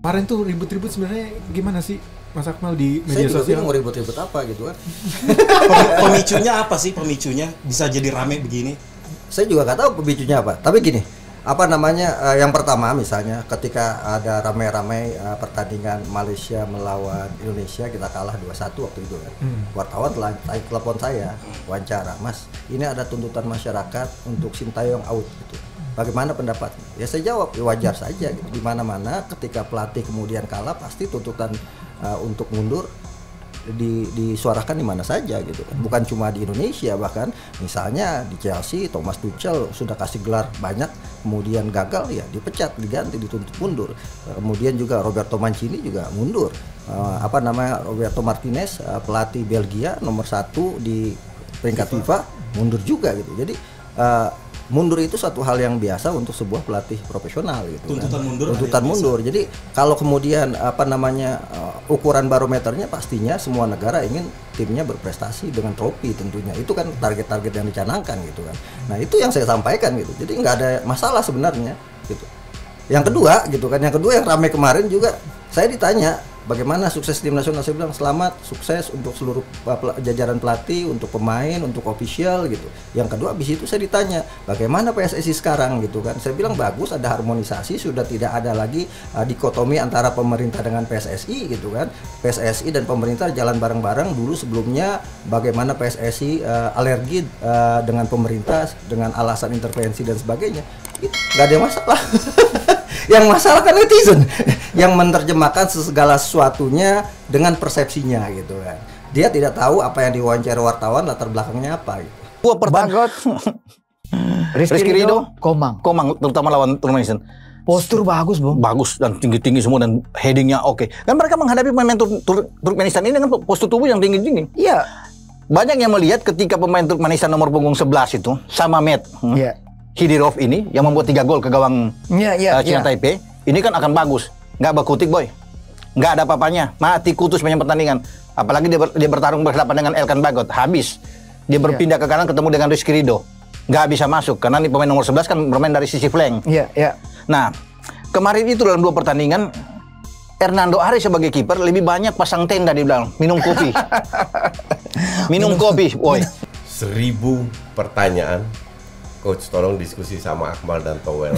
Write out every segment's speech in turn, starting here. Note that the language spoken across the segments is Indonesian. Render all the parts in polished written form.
kemarin tuh ribut-ribut sebenarnya gimana sih Mas Akmal di media Saya juga sosial? bingung mau ribut-ribut apa gitu kan. Pemicunya apa sih? Pemicunya bisa jadi rame begini? Saya juga nggak tahu pemicunya apa. Tapi gini, apa namanya? Yang pertama misalnya ketika ada ramai-ramai pertandingan Malaysia melawan Indonesia, kita kalah 2-1 waktu itu kan. Wartawan telepon saya, wawancara, Mas, ini ada tuntutan masyarakat untuk Sintayong out gitu. Bagaimana pendapatnya? Ya saya jawab, ya wajar saja gitu. Di mana-mana ketika pelatih kemudian kalah pasti tuntutan untuk mundur disuarakan di mana saja gitu kan. Bukan cuma di Indonesia, bahkan misalnya di Chelsea Thomas Tuchel sudah kasih gelar banyak, kemudian gagal ya dipecat, diganti, dituntut mundur. Kemudian juga Roberto Mancini juga mundur. Roberto Martinez, pelatih Belgia nomor 1 di peringkat FIFA, mundur juga gitu. Jadi mundur itu satu hal yang biasa untuk sebuah pelatih profesional gitu. Tuntutan mundur. Jadi kalau kemudian ukuran barometernya pastinya semua negara ingin timnya berprestasi dengan trofi tentunya. Itu kan target-target yang dicanangkan gitu kan. Nah, itu yang saya sampaikan gitu. Jadi nggak ada masalah sebenarnya gitu. Yang kedua gitu kan, yang ramai kemarin juga saya ditanya bagaimana sukses tim nasional. Saya bilang selamat, sukses untuk seluruh jajaran pelatih, untuk pemain, untuk official gitu. Yang kedua habis itu saya ditanya bagaimana PSSI sekarang gitu kan. Saya bilang bagus, ada harmonisasi, sudah tidak ada lagi dikotomi antara pemerintah dengan PSSI gitu kan. PSSI dan pemerintah jalan bareng-bareng. Dulu sebelumnya bagaimana PSSI alergi dengan pemerintah dengan alasan intervensi dan sebagainya. Itu nggak ada masalah. Yang masalah kan netizen yang menerjemahkan segala sesuatunya dengan persepsinya gitu kan. Dia tidak tahu apa yang diwawancara wartawan, latar belakangnya apa gitu. Bagot, Rizky Ridho, Komang, terutama lawan Turkmenistan. postur bagus, Bung. Bagus dan tinggi-tinggi semua dan headingnya oke. Kan mereka menghadapi pemain Turkmenistan ini dengan postur tubuh yang tinggi-tinggi. Iya. Banyak yang melihat ketika pemain Turkmenistan nomor punggung 11 itu sama Met Hidirov ini yang membuat 3 gol ke gawang China Taipei, ini kan akan bagus. Nggak berkutik, boy. Nggak ada apa-apanya. Mati kutus banyak pertandingan. Apalagi dia bertarung berhadapan dengan Elkan Bagot. Habis. Dia berpindah ke kanan ketemu dengan Rizky Ridho. Nggak bisa masuk. Karena ini pemain nomor 11 kan bermain dari sisi flank. Nah, kemarin itu dalam 2 pertandingan, Hernando Ari sebagai kiper lebih banyak pasang tenda di belakang. Minum kopi. Minum kopi, boy. 1000 pertanyaan. Coach, tolong diskusi sama Akmal dan Towel.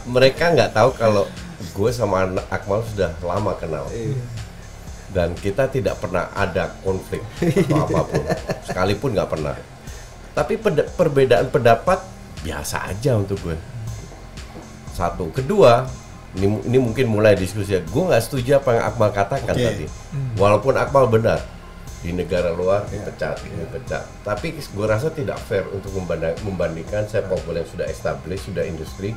mereka nggak tahu kalau gue sama Akmal sudah lama kenal. Dan kita tidak pernah ada konflik atau apapun. Sekalipun nggak pernah. Tapi perbedaan pendapat biasa aja untuk gue. Satu. Kedua, ini mungkin mulai diskusi. Gue nggak setuju apa yang Akmal katakan tadi. Walaupun Akmal benar. Di negara luar dipecat. Tapi gue rasa tidak fair untuk membandingkan sepak bola yang sudah established, sudah industri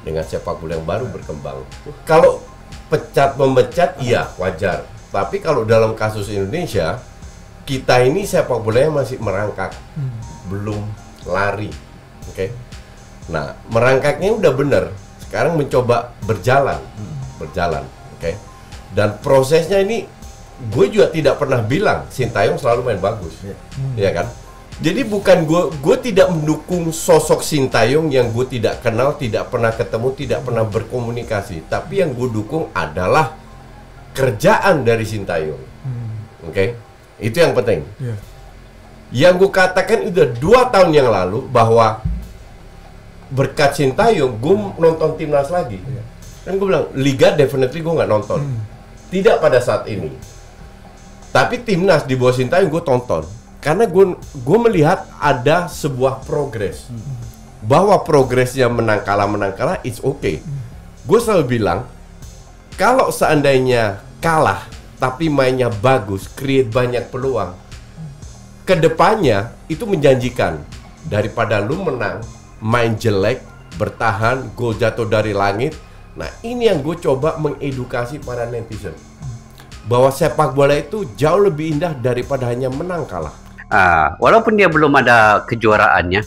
dengan sepak bola yang baru berkembang. Kalau memecat iya wajar. Tapi kalau dalam kasus Indonesia, kita ini sepak bolanya masih merangkak, belum lari. Oke. Nah, merangkaknya udah bener. Sekarang mencoba berjalan. Oke. Dan prosesnya ini gue juga tidak pernah bilang Sintayong selalu main bagus, ya kan? Jadi bukan gue tidak mendukung sosok Sintayong yang gue tidak kenal, tidak pernah ketemu, tidak pernah berkomunikasi. Tapi yang gue dukung adalah kerjaan dari Sintayong, oke? Itu yang penting. Yang gue katakan udah 2 tahun yang lalu bahwa berkat Sintayong gue nonton timnas lagi. Dan gue bilang Liga definitely gue nggak nonton, tidak pada saat ini. Tapi timnas di bawah Sintayong gue tonton karena gue melihat ada sebuah progres, bahwa progresnya menang kalah it's okay. Gue selalu bilang kalau seandainya kalah tapi mainnya bagus, create banyak peluang, kedepannya itu menjanjikan daripada lu menang main jelek, bertahan, gol jatuh dari langit. Nah, ini yang gue coba mengedukasi para netizen, bahwa sepak bola itu jauh lebih indah daripada hanya menang kalah. Walaupun dia belum ada kejuaraannya,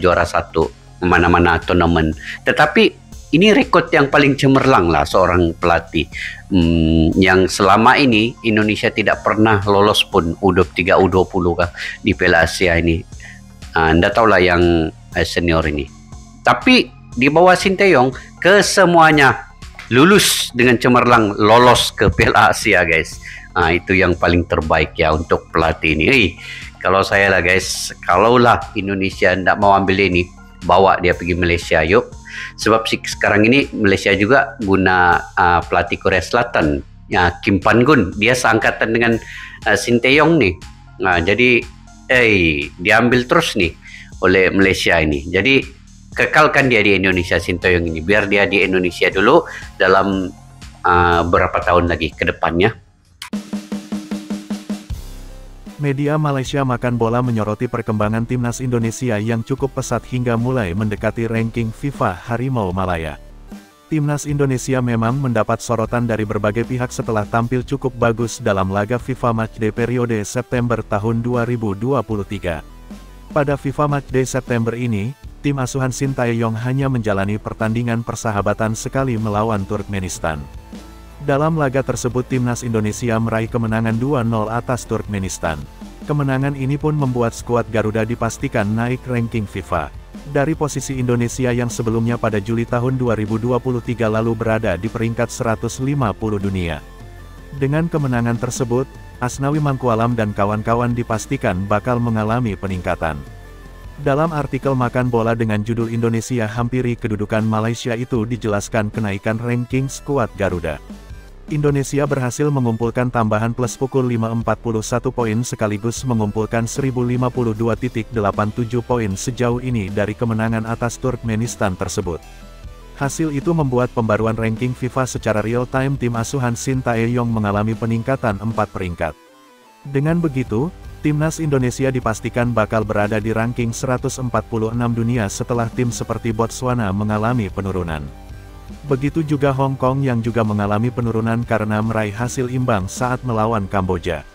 juara 1 mana-mana turnamen, tetapi ini rekod yang paling cemerlang lah seorang pelatih yang selama ini Indonesia tidak pernah lolos pun U23, U20 kah di Piala Asia ini. Anda tahulah yang senior ini. Tapi di bawah Sinteyong, kesemuanya lulus dengan cemerlang, lolos ke Piala Asia guys. Itu yang paling terbaik ya untuk pelatih ini. Kalau saya lah guys, kalaulah Indonesia tidak mau ambil ini, bawa dia pergi Malaysia yuk. Sebab sekarang ini Malaysia juga guna pelatih Korea Selatan ya, Kim Pan-gun. Dia seangkatan dengan Sinteyong nih. Jadi diambil terus nih oleh Malaysia ini. Jadi kekalkan dia di Indonesia, Sinteyong ini. Biar dia di Indonesia dulu dalam berapa tahun lagi ke depannya. Media Malaysia Makan Bola menyoroti perkembangan timnas Indonesia yang cukup pesat hingga mulai mendekati ranking FIFA Harimau Malaya. Timnas Indonesia memang mendapat sorotan dari berbagai pihak setelah tampil cukup bagus dalam laga FIFA Matchday periode September tahun 2023. Pada FIFA Matchday September ini, tim asuhan Sinteyong hanya menjalani pertandingan persahabatan sekali melawan Turkmenistan. Dalam laga tersebut timnas Indonesia meraih kemenangan 2-0 atas Turkmenistan. Kemenangan ini pun membuat skuad Garuda dipastikan naik ranking FIFA. Dari posisi Indonesia yang sebelumnya pada Juli tahun 2023 lalu berada di peringkat 150 dunia. Dengan kemenangan tersebut, Asnawi Mangkualam dan kawan-kawan dipastikan bakal mengalami peningkatan. Dalam artikel Makan Bola dengan judul Indonesia hampiri kedudukan Malaysia itu dijelaskan kenaikan ranking skuad Garuda. Indonesia berhasil mengumpulkan tambahan plus pukul 541 poin sekaligus mengumpulkan 1052.87 poin sejauh ini dari kemenangan atas Turkmenistan tersebut. Hasil itu membuat pembaruan ranking FIFA secara real-time tim asuhan Sinteyong mengalami peningkatan 4 peringkat. Dengan begitu, timnas Indonesia dipastikan bakal berada di ranking 146 dunia setelah tim seperti Botswana mengalami penurunan. Begitu juga Hong Kong yang juga mengalami penurunan karena meraih hasil imbang saat melawan Kamboja.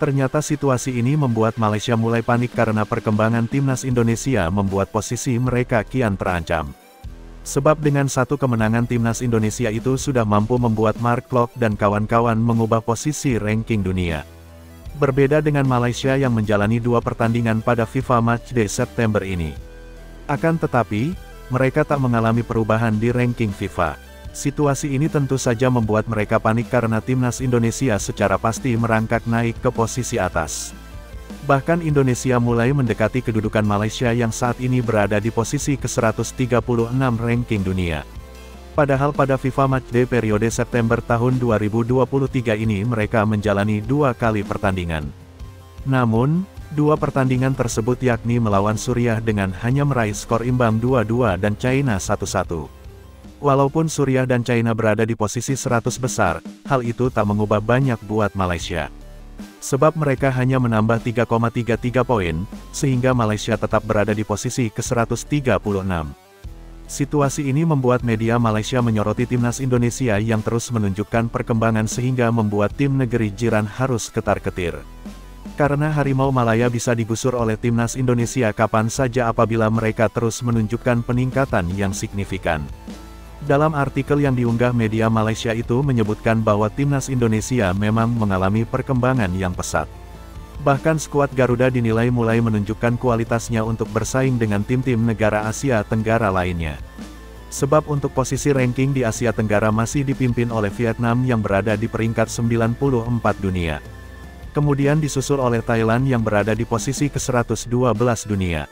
Ternyata situasi ini membuat Malaysia mulai panik karena perkembangan timnas Indonesia membuat posisi mereka kian terancam. Sebab dengan satu kemenangan timnas Indonesia itu sudah mampu membuat Mark Klok dan kawan-kawan mengubah posisi ranking dunia. Berbeda dengan Malaysia yang menjalani 2 pertandingan pada FIFA Matchday September ini. Akan tetapi, mereka tak mengalami perubahan di ranking FIFA. Situasi ini tentu saja membuat mereka panik karena timnas Indonesia secara pasti merangkak naik ke posisi atas. Bahkan Indonesia mulai mendekati kedudukan Malaysia yang saat ini berada di posisi ke-136 ranking dunia. Padahal pada FIFA Matchday periode September tahun 2023 ini mereka menjalani 2 kali pertandingan. Namun, 2 pertandingan tersebut yakni melawan Suriah dengan hanya meraih skor imbang 2-2 dan China 1-1. Walaupun Suriah dan China berada di posisi 100 besar, hal itu tak mengubah banyak buat Malaysia. Sebab mereka hanya menambah 3,33 poin, sehingga Malaysia tetap berada di posisi ke-136. Situasi ini membuat media Malaysia menyoroti timnas Indonesia yang terus menunjukkan perkembangan sehingga membuat tim negeri jiran harus ketar-ketir. Karena Harimau Malaya bisa digusur oleh timnas Indonesia kapan saja apabila mereka terus menunjukkan peningkatan yang signifikan. Dalam artikel yang diunggah media Malaysia itu menyebutkan bahwa timnas Indonesia memang mengalami perkembangan yang pesat. Bahkan skuad Garuda dinilai mulai menunjukkan kualitasnya untuk bersaing dengan tim-tim negara Asia Tenggara lainnya. Sebab untuk posisi ranking di Asia Tenggara masih dipimpin oleh Vietnam yang berada di peringkat 94 dunia. Kemudian disusul oleh Thailand yang berada di posisi ke-112 dunia.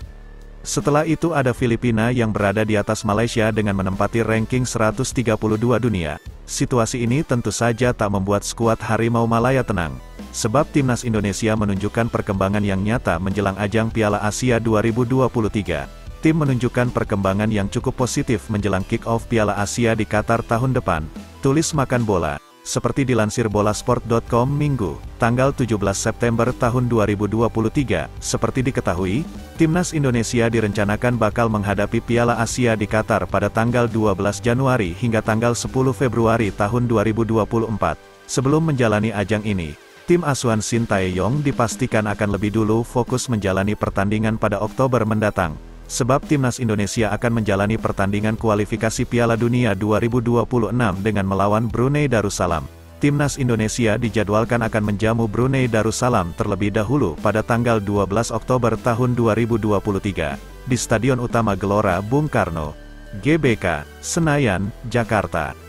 Setelah itu ada Filipina yang berada di atas Malaysia dengan menempati ranking 132 dunia. Situasi ini tentu saja tak membuat skuad Harimau Malaya tenang. Sebab timnas Indonesia menunjukkan perkembangan yang nyata menjelang ajang Piala Asia 2023. Tim menunjukkan perkembangan yang cukup positif menjelang kick-off Piala Asia di Qatar tahun depan. Tulis Makan Bola. Seperti dilansir bolasport.com Minggu, tanggal 17 September tahun 2023, seperti diketahui, timnas Indonesia direncanakan bakal menghadapi Piala Asia di Qatar pada tanggal 12 Januari hingga tanggal 10 Februari tahun 2024. Sebelum menjalani ajang ini, tim asuhan Sinteyong dipastikan akan lebih dulu fokus menjalani pertandingan pada Oktober mendatang. Sebab timnas Indonesia akan menjalani pertandingan kualifikasi Piala Dunia 2026 dengan melawan Brunei Darussalam. Timnas Indonesia dijadwalkan akan menjamu Brunei Darussalam terlebih dahulu pada tanggal 12 Oktober tahun 2023, di Stadion Utama Gelora Bung Karno. GBK, Senayan, Jakarta.